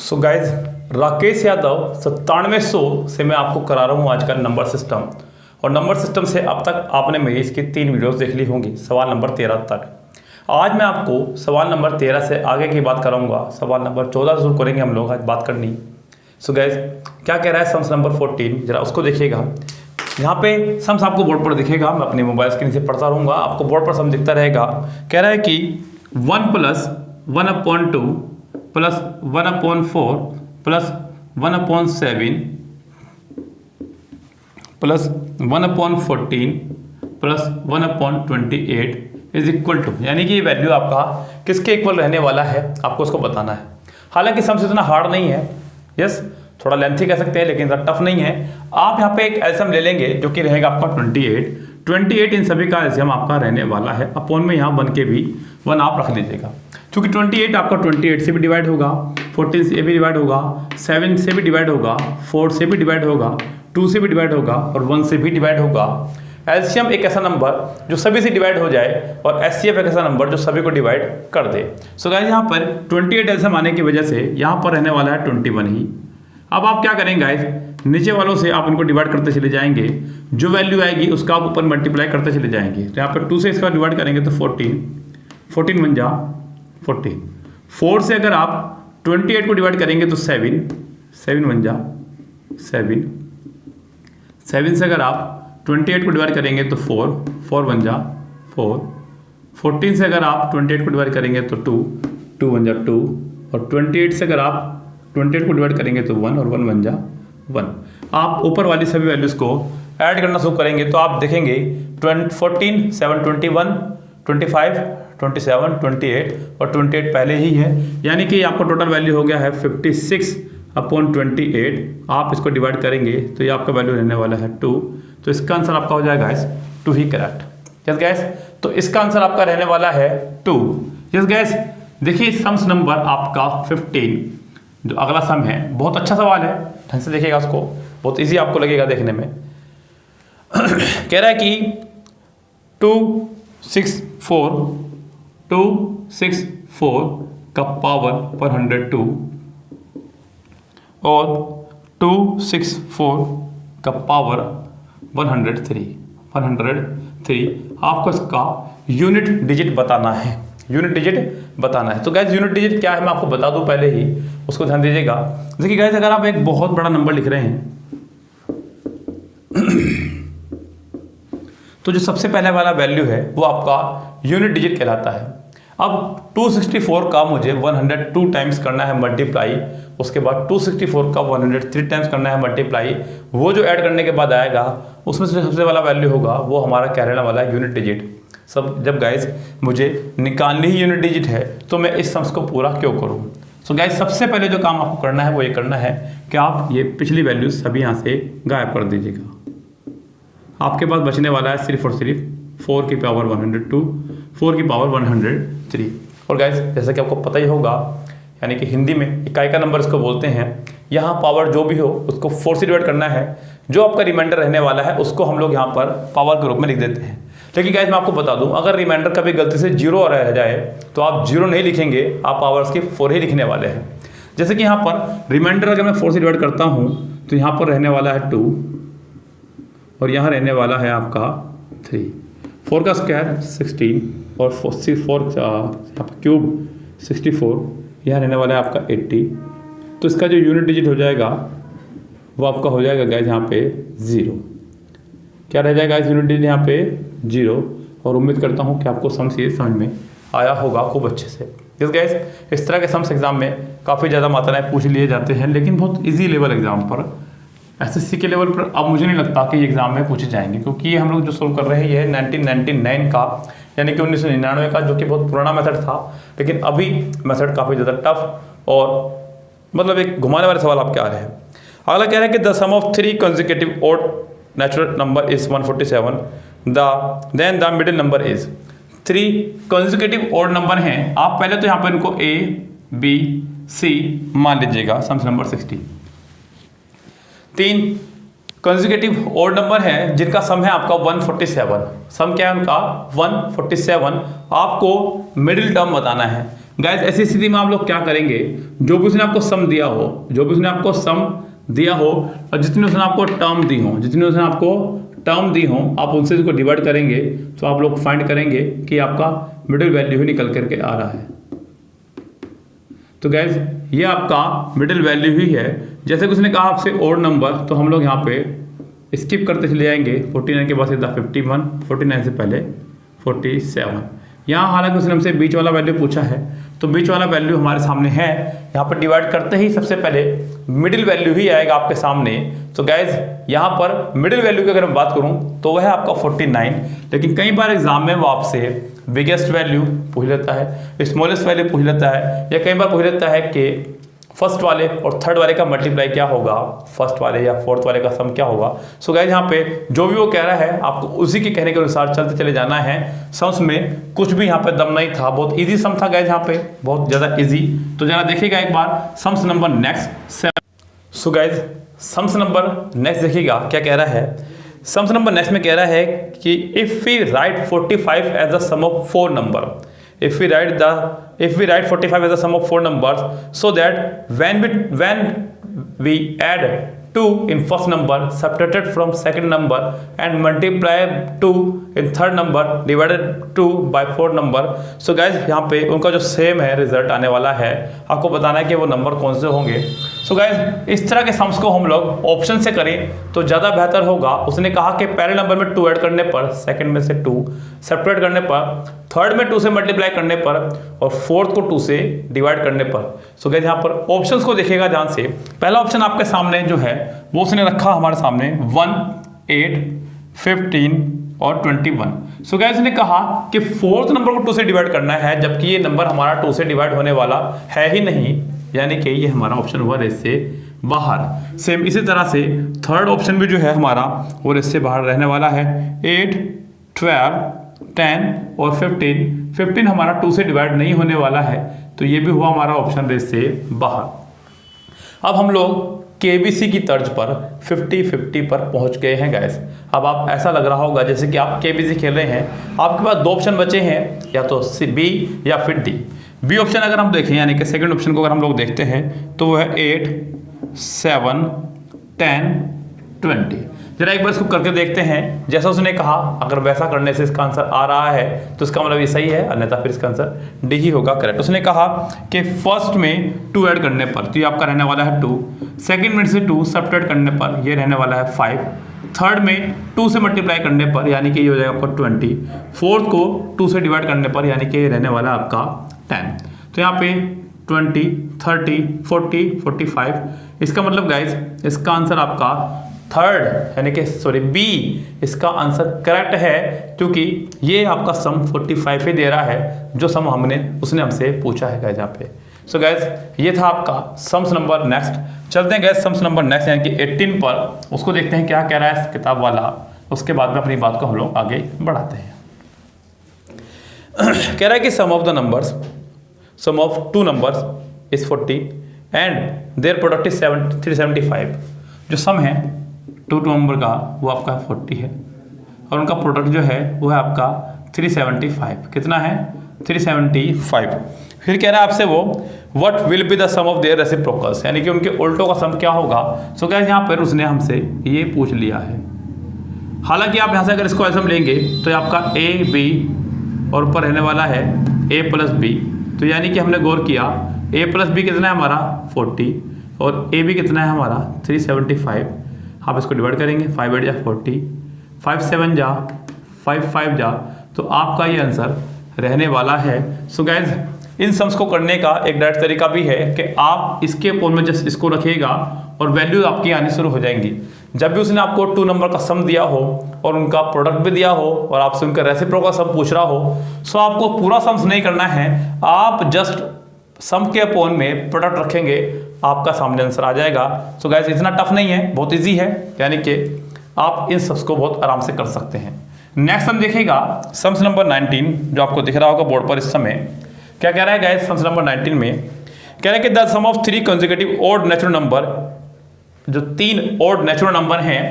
So guys, Rakesh Yadav 9700 से मैं आपको करा रहा हूँ आज का नंबर सिस्टम। और नंबर सिस्टम से अब तक आपने मेरी इसकी 3 वीडियोस देख ली होंगी, सवाल नंबर 13 तक। आज मैं आपको सवाल नंबर 13 से आगे की बात कराऊंगा। सवाल नंबर 14 शुरू करेंगे हम लोग आज बात करनी। सो गाइज, क्या कह रहा है सम्स नंबर 14, जरा उसको देखिएगा। यहाँ पे सम्स आपको बोर्ड पर दिखेगा, मैं अपनी मोबाइल स्क्रीन से पढ़ता रहूँगा, आपको बोर्ड पर सम दिखता रहेगा। कह रहा है कि 1 + 1/2 plus 1/4 plus 1/7 plus 1/14 plus 1/28 is equal to, यानी कि ये वैल्यू आपका किसके इक्वल रहने वाला है आपको उसको बताना है। हालांकि सम्स इतना हार्ड नहीं है, यस थोड़ा लेंथी कह सकते हैं लेकिन इतना टफ नहीं है। आप यहाँ पे एक एलसीएम ले लेंगे जो कि रहेगा आपका 28 इन सभी का एलसीएम आपका रहने वाला है। अपॉन में यहाँ 1 के भी 1 आप रख लीजिएगा, क्योंकि 28 आपका 28 से भी डिवाइड होगा, 14 से भी डिवाइड होगा, 7 से भी डिवाइड होगा, 4 से भी डिवाइड होगा, 2 से भी डिवाइड होगा और 1 से भी डिवाइड होगा। एलसीएम एक ऐसा नंबर जो सभी से डिवाइड हो जाए और एचसीएफ एक ऐसा नंबर जो सभी को डिवाइड कर दे। सो गाइस, यहाँ पर 28 एलसीएम आने की वजह से यहाँ पर रहने वाला है 21 ही। अब आप क्या करेंगे गाइस, नीचे वालों से आप इनको डिवाइड करते चले जाएंगे, जो वैल्यू आएगी उसका आप ऊपर मल्टीप्लाई करते चले जाएंगे। तो यहाँ पर 2 से इसका डिवाइड करेंगे तो 14 1 जा 14। 4 से अगर आप 28 को डिवाइड करेंगे तो 7 1 जा 7। 7 से अगर आप 28 को डिवाइड करेंगे तो 4 1 जा 4। 14 से अगर आप 28 को डिवाइड करेंगे तो 2 1 जा 2। और 28 से अगर आप 28 को डिवाइड करेंगे तो 1 और 1 1 जा 1। आप ऊपर वाली सभी वैल्यूज़ को ऐड करना शुरू करेंगे तो आप देखेंगे 14 7 21 25 27 28 और 28 पहले ही है, यानी कि आपका टोटल वैल्यू हो गया है 56/28। आप इसको डिवाइड करेंगे तो ये आपका वैल्यू रहने वाला है 2। तो इसका आंसर आपका हो जाएगा गाइस 2 ही करेक्ट। यस गाइस, तो इसका आंसर आपका रहने वाला है 2। यस गाइस, देखिए सम्स नंबर आपका 15 जो अगला सम है, बहुत अच्छा सवाल है, ढंग से देखिएगा उसको, बहुत ईजी आपको लगेगा देखने में। कह रहा है कि 264 का पावर 102 और 264 का पावर 103 आपको इसका यूनिट डिजिट बताना है। तो गाइस, यूनिट डिजिट क्या है मैं आपको बता दूं पहले ही, उसको ध्यान दीजिएगा। देखिए गाइस, अगर आप एक बहुत बड़ा नंबर लिख रहे हैं तो जो सबसे पहले वाला वैल्यू है वो आपका यूनिट डिजिट कहलाता है। अब 264 का मुझे 102 टाइम्स करना है मल्टीप्लाई, उसके बाद 264 का 103 टाइम्स करना है मल्टीप्लाई। वो जो ऐड करने के बाद आएगा उसमें से सबसे वाला वैल्यू होगा वो हमारा क्या रहने वाला है, यूनिट डिजिट। सब जब गाइस मुझे निकालनी ही यूनिट डिजिट है तो मैं इस सम्स को पूरा क्यों करूं। सो गाइस, सबसे पहले जो काम आपको करना है वो ये करना है कि आप ये पिछली वैल्यू सभी यहाँ से गायब कर दीजिएगा। आपके पास बचने वाला है सिर्फ और सिर्फ 4 की पावर 102, 4 की पावर 103। और गाइस, जैसा कि आपको पता ही होगा, यानी कि हिंदी में इकाई का नंबर इसको बोलते हैं। यहाँ पावर जो भी हो उसको 4 से डिवाइड करना है, जो आपका रिमाइंडर रहने वाला है उसको हम लोग यहाँ पर पावर के रूप में लिख देते हैं। लेकिन गाइस, मैं आपको बता दूं, अगर रिमाइंडर कभी गलती से 0 रह जाए तो आप 0 नहीं लिखेंगे, आप पावर्स की 4 ही लिखने वाले हैं। जैसे कि यहाँ पर रिमाइंडर अगर मैं 4 से डिवाइड करता हूँ तो यहाँ पर रहने वाला है 2 और यहाँ रहने वाला है आपका 3। 4 का स्क्वायर 16 और 4 क्यूब 64, यहाँ रहने वाला है आपका 80। तो इसका जो यूनिट डिजिट हो जाएगा वो आपका हो जाएगा गाइस यहाँ पे 0। क्या रह जाएगा इस यूनिट डिजिट यहाँ पे 0। और उम्मीद करता हूँ कि आपको सम्स ये समझ में आया होगा खूब अच्छे से। यस गाइस, इस तरह के सम्स एग्जाम में काफ़ी ज़्यादा मात्राएं पूछ लिए जाते हैं, लेकिन बहुत इजी लेवल एग्जाम पर, एसएससी के लेवल पर अब मुझे नहीं लगता कि ये एग्जाम में पूछे जाएंगे, क्योंकि ये हम लोग जो सोल्व कर रहे हैं ये 1999 का, यानी कि 1999 का, जो कि बहुत पुराना मेथड था। लेकिन अभी मेथड काफ़ी ज़्यादा टफ और मतलब एक घुमाने वाले सवाल आपके आ रहे हैं। अगला कह रहा है कि the sum of 3 consecutive odd natural number is 147, then the middle number is. 3 consecutive odd number हैं, आप पहले तो यहाँ पर इनको A B C मान लीजिएगा। Sums number 60। 3 consecutive odd number है जिनका सम है आपका 147। सम क्या है उनका 147। आपको मिडिल टर्म बताना है। गाइस ऐसी स्थिति में आप लोग क्या करेंगे, जो भी उसने आपको सम दिया हो, जो भी उसने आपको सम दिया हो और जितनी उसने आपको टर्म दी हो, जितनी उसने आपको टर्म दी हो, आप उनसे इसको डिवाइड करेंगे तो आप लोग फाइंड करेंगे कि आपका मिडिल वैल्यू ही निकल करके आ रहा है। तो गैस ये आपका मिडिल वैल्यू ही है। जैसे कि उसने कहा आपसे ओड नंबर, तो हम लोग यहाँ पे स्किप करते चले जाएंगे। 49 के बाद सीधा 51, 49 से पहले 47। यहाँ हालांकि उसने हमसे बीच वाला वैल्यू पूछा है, तो बीच वाला वैल्यू हमारे सामने है। यहाँ पर डिवाइड करते ही सबसे पहले मिडिल वैल्यू ही आएगा आपके सामने। तो गैस यहाँ पर मिडिल वैल्यू की अगर मैं बात करूँ तो वह है आपका 49। लेकिन कई बार एग्जाम में वो आपसे बिगेस्ट वैल्यू पूछ लेता है, स्मॉलेस्ट वैल्यू पूछ लेता है, या कई बार पूछ लेता है कि फर्स्ट वाले और थर्ड वाले का मल्टीप्लाई क्या होगा, फर्स्ट वाले या फोर्थ वाले का सम क्या होगा। सो गाइस यहाँ पे जो भी वो कह रहा है आपको उसी के कहने के अनुसार चलते चले जाना है। सम्स में कुछ भी यहाँ पे दम नहीं था, बहुत इजी सम था गाइस, यहाँ पे बहुत ज्यादा इजी। तो जरा देखिएगा एक बार sums number next. So guys sums number next देखिएगा क्या कह रहा है। सम्स नंबर नेक्स्ट में कह रहा है कि if we write 45 as the sum of 4 number, if we write 45 as a sum of 4 numbers, so that when we add 2 in first number subtracted from second number and multiply 2 in third number divided 2 by 4 number, so guys यहाँ पे उनका जो same है result आने वाला है, आपको बताना है कि वो नंबर कौन से होंगे। सो गाइज इस तरह के सम्स को हम लोग ऑप्शन से करें तो ज़्यादा बेहतर होगा। उसने कहा कि पहले नंबर में 2 ऐड करने पर, सेकंड में से 2 सेपरेट करने पर, थर्ड में 2 से मल्टीप्लाई करने पर और फोर्थ को 2 से डिवाइड करने पर। सो गाइज यहाँ पर ऑप्शंस को देखिएगा ध्यान से। पहला ऑप्शन आपके सामने जो है वो उसने रखा हमारे सामने 1, 8, 15 और 21। सो गाइज ने कहा कि फोर्थ नंबर को 2 से डिवाइड करना है, जबकि ये नंबर हमारा 2 से डिवाइड होने वाला है ही नहीं, यानी कि ये हमारा ऑप्शन हुआ रेस से बाहर। सेम इसी तरह से थर्ड ऑप्शन भी जो है हमारा वो रेस से बाहर रहने वाला है। 8, 12, 10 और 15 हमारा 2 से डिवाइड नहीं होने वाला है, तो ये भी हुआ हमारा ऑप्शन रेस से बाहर। अब हम लोग केबीसी की तर्ज पर 50-50 पर पहुंच गए हैं गाइस। अब आप ऐसा लग रहा होगा जैसे कि आप केबीसी खेल रहे हैं, आपके पास 2 ऑप्शन बचे हैं, या तो बी या फिर डी। बी ऑप्शन अगर हम देखें, यानी कि सेकंड ऑप्शन को अगर हम लोग देखते हैं तो वो है 8, 7, 10, 20। जरा एक बार इसको करके देखते हैं। जैसा उसने कहा अगर वैसा करने से इसका आंसर आ रहा है तो इसका मतलब ये सही है, अन्यथा फिर इसका आंसर डी ही होगा करेक्ट। उसने कहा कि फर्स्ट में 2 ऐड करने पर तो ये आपका रहने वाला है 2, सेकंड में से 2 सब्ट्रैक्ट करने पर ये रहने वाला है 5, थर्ड में 2 से मल्टीप्लाई करने पर यानी कि ये हो जाएगा आपका 20, फोर्थ को 2 से डिवाइड करने पर यानी कि ये रहने वाला आपका 10। तो यहाँ पे 20, 30, 40, 45, इसका मतलब गाइज इसका आंसर आपका थर्ड यानी कि सॉरी बी इसका आंसर करेक्ट है, क्योंकि ये आपका सम 45 ही दे रहा है जो सम उसने हमसे पूछा है गाइज यहाँ पे। सो गाइज ये था आपका सम्स नंबर नेक्स्ट। चलते हैं गाइज सम्स नंबर नेक्स्ट यानी कि 18 पर, उसको देखते हैं क्या कह रहा है किताब वाला, उसके बाद में अपनी बात को हम लोग आगे बढ़ाते हैं। कह रहा है कि sum of the numbers, sum of 2 numbers is 40 and their product is 375। जो सम है 2 नंबर का वो आपका 40 है और उनका प्रोडक्ट जो है वो है आपका 375। कितना है? 375। फिर कह रहा है आपसे वो what will be the sum of their reciprocals, यानी कि उनके उल्टों का सम क्या होगा। सो गाइस यहाँ पर उसने हमसे ये पूछ लिया है। हालांकि आप यहाँ से अगर इसको ऐसा लेंगे तो ये आपका ए बी और ऊपर रहने वाला है a प्लस बी, तो यानी कि हमने गौर किया a प्लस बी कितना है हमारा 40 और ए बी कितना है हमारा 375। आप इसको डिवाइड करेंगे 5 8 जा 40, 5 7 जा 5 5 जा, तो आपका ये आंसर रहने वाला है। सो गाइज इन सम्स को करने का एक डायरेक्ट तरीका भी है कि आप इसके फॉर्म में जस्ट इसको रखिएगा और वैल्यू आपकी आनी शुरू हो जाएंगी। जब भी उसने आपको 2 नंबर का सम दिया हो और उनका प्रोडक्ट भी दिया हो और आपसे उनका रेसिप्रोकल सम पूछ रहा हो, सो आपको पूरा सम्स नहीं करना है, आप जस्ट सम के अपॉन में प्रोडक्ट रखेंगे, आपका सामने आंसर आ जाएगा। सो गाइस इतना टफ नहीं है, बहुत इजी है, यानी कि आप इन सम्स को बहुत आराम से कर सकते हैं। नेक्स्ट सम देखिएगा सम्स नंबर 19 जो आपको दिख रहा होगा बोर्ड पर इस समय। क्या कह रहा है गाइस सम्स नंबर 19 में? कह रहा है कि the sum of 3 consecutive odd natural number, जो 3 ऑड नेचुरल नंबर हैं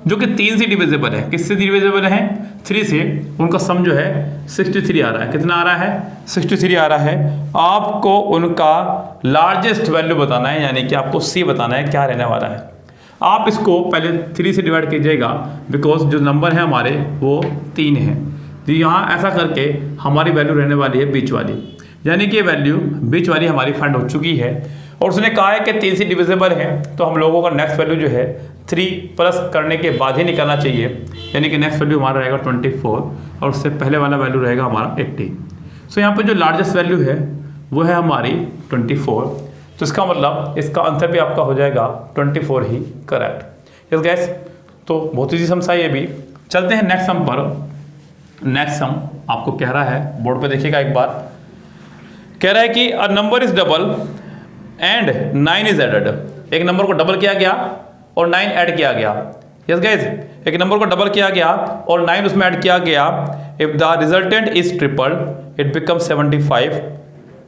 जो कि 3 से डिविजिबल है। किससे डिविजिबल है? 3 से। उनका सम जो है 63 आ रहा है। कितना आ रहा है? 63 आ रहा है। आपको उनका लार्जेस्ट वैल्यू बताना है, यानी कि आपको सी बताना है क्या रहने वाला है। आप इसको पहले 3 से डिवाइड कीजिएगा, बिकॉज जो नंबर है हमारे वो 3 है। तो यहाँ ऐसा करके हमारी वैल्यू रहने वाली है बीच वाली, यानी कि वैल्यू बीच वाली हमारी फाइंड हो चुकी है। और उसने कहा है कि 3 से डिविजिबल है, तो हम लोगों का नेक्स्ट वैल्यू जो है 3 प्लस करने के बाद ही निकालना चाहिए, यानी कि नेक्स्ट वैल्यू हमारा रहेगा 24 और उससे पहले वाला वैल्यू रहेगा हमारा 80। सो यहाँ पर जो लार्जेस्ट वैल्यू है वो है हमारी 24। तो इसका मतलब इसका आंसर भी आपका हो जाएगा 24 ही करेक्ट। यस गाइस, तो बहुत ईजी सम था ये भी। चलते हैं नेक्स्ट सम पर। नेक्स्ट सम आपको कह रहा है, बोर्ड पे देखिएगा एक बार, कह रहा है कि a number is double and 9 is added. एक नंबर को डबल किया गया और 9 ऐड किया गया। यस गाइस, एक नंबर को डबल किया गया और 9 उसमें ऐड किया गया। If the resultant is triple it become 75।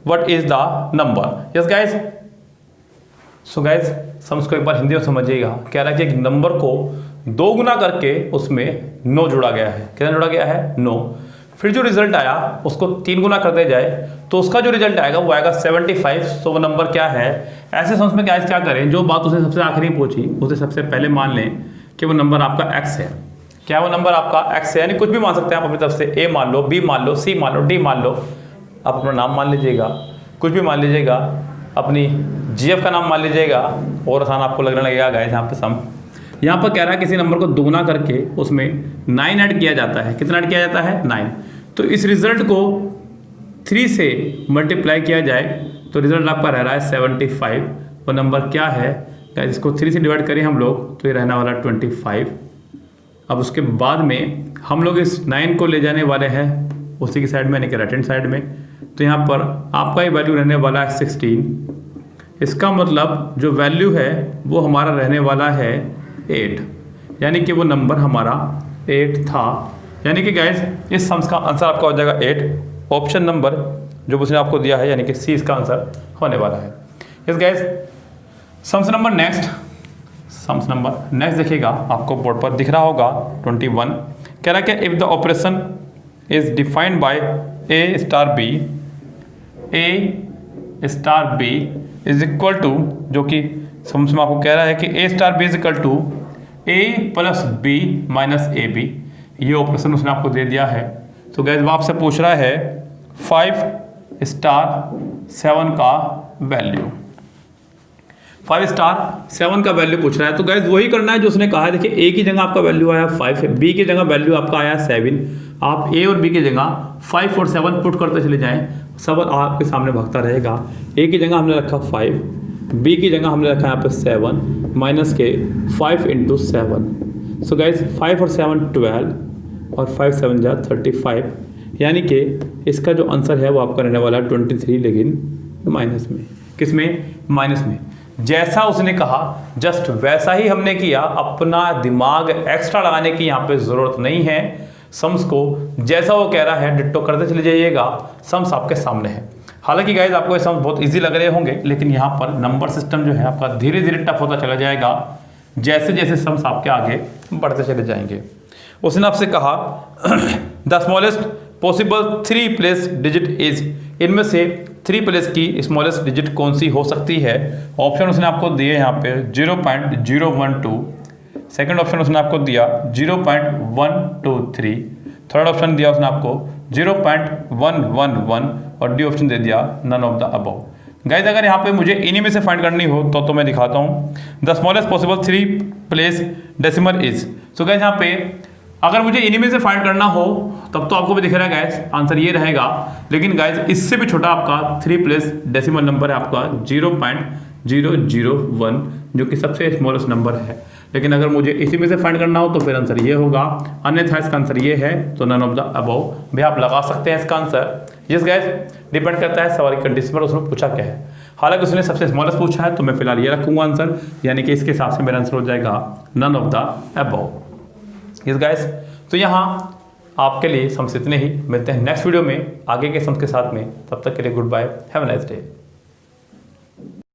What is the number? Yes guys, so guys sums को एक बार हिंदी में समझिएगा। कह रहा है कि एक नंबर को 2 गुना करके उसमें 9 जोड़ा गया है। कितना जोड़ा गया है? 9। फिर जो रिजल्ट आया उसको 3 गुना कर दिया जाए तो उसका जो रिजल्ट आएगा वो आएगा 75। सो वो नंबर क्या है? ऐसे सम्स में गाइस क्या करें, जो बात उसने सबसे आखिरी पूछी उसे सबसे पहले मान लें कि वो नंबर आपका x है। क्या वो नंबर आपका x है? यानी कुछ भी मान सकते हैं आप अपनी तरफ से। a मान लो, b मान लो, c मान लो, d मान लो। आप अपना नाम मान लीजिएगा, कुछ भी मान लीजिएगा, अपनी जीएफ का नाम मान लीजिएगा और आसान आपको लगने लगेगा गाइस। यहाँ पे सम यहाँ पर कह रहा है किसी नंबर को दुगुना करके उसमें 9 ऐड किया जाता है। कितना ऐड किया जाता है? 9। तो इस रिजल्ट को 3 से मल्टीप्लाई किया जाए तो रिजल्ट आपका रह रहा है 75। वो नंबर क्या है गाइस? इसको 3 से डिवाइड करें हम लोग तो ये रहने वाला 25। अब उसके बाद में हम लोग इस 9 को ले जाने वाले हैं उसी की साइड में, यानी कि राइट हैंड साइड में। तो यहाँ पर आपका ये वैल्यू रहने वाला है 16। इसका मतलब जो वैल्यू है वो हमारा रहने वाला है 8, यानी कि वो नंबर हमारा 8 था। यानी कि गाइस इस सम्स का आंसर आपका हो जाएगा 8। ऑप्शन नंबर जो उसने आपको दिया है, यानी कि सी इसका आंसर होने वाला है। Yes guys, sums number next देखिएगा, आपको बोर्ड पर दिख रहा होगा 21। कह रहा है कि if the operation is defined by a star b is equal to, जो कि सम्स में आपको कह रहा है कि a star b is equal to a plus b minus A B. ये ऑपरेशन उसने आपको दे दिया है। तो गाइस वो आपसे पूछ रहा है 5 स्टार 7 का वैल्यू। 5 स्टार 7 का वैल्यू पूछ रहा है। तो गाइस वही करना है जो उसने कहा है। देखिए a की जगह आपका वैल्यू आया 5, b की जगह वैल्यू आपका आया 7। आप a और b की जगह 5 और 7 पुट करते चले जाएं, सब आपके सामने भागता रहेगा। a की जगह हमने रखा 5, b की जगह हमने रखा यहाँ पे 7 माइनस के 5 इंटू 7। सो गाइस 5 और 7 12 और 5 7 जा 35, यानी कि इसका जो आंसर है वो आपका रहने वाला है 23, लेकिन माइनस में। किस में? माइनस में। जैसा उसने कहा जस्ट वैसा ही हमने किया। अपना दिमाग एक्स्ट्रा लगाने की यहाँ पे ज़रूरत नहीं है। सम्स को जैसा वो कह रहा है डिट्टो करते चले जाइएगा। सम्स आपके सामने है। हालांकि गाइज आपको ये सम्स बहुत इजी लग रहे होंगे, लेकिन यहाँ पर नंबर सिस्टम जो है आपका धीरे धीरे टफ होता चला जाएगा जैसे जैसे सम्स आपके आगे बढ़ते चले जाएंगे। उसने आपसे कहा the smallest possible 3 place digit is, इनमें से 3 प्लेस की स्मॉलेस्ट डिजिट कौन सी हो सकती है? ऑप्शन उसने आपको दिए यहाँ पे 0.012, सेकंड ऑप्शन उसने आपको दिया 0.123, थर्ड ऑप्शन दिया उसने आपको 0.111 और डी ऑप्शन दे दिया none of the above. Guys अगर यहाँ पे मुझे इन्हीं में से फाइंड करनी हो तो मैं दिखाता हूँ। The smallest possible 3 place decimal is. So guys यहाँ पे अगर मुझे इन्हीं में से फाइंड करना हो तब तो आपको भी दिख रहा है गाइज आंसर ये रहेगा। लेकिन गाइज इससे भी छोटा आपका 3 प्लेस डेसिमल नंबर है आपका 0.001, जो कि सबसे स्मॉलेस्ट नंबर है। लेकिन अगर मुझे इसी में से फाइंड करना हो तो फिर आंसर ये होगा, अन्यथा इसका आंसर ये है। तो नन ऑफ द अबव भी आप लगा सकते हैं इसका आंसर। यस गाइज, डिपेंड करता है सवाल की कंडीशन पर उसने पूछा क्या है। हालांकि उसने सबसे स्मॉलेस्ट पूछा है तो मैं फिलहाल ये रखूंगा आंसर, यानी कि इसके हिसाब से मेरा आंसर हो जाएगा none of the above. Yes guys, तो यहाँ आपके लिए सम्स इतने ही। मिलते हैं नेक्स्ट वीडियो में आगे के सम्स के साथ में। तब तक के लिए goodbye, have a nice day.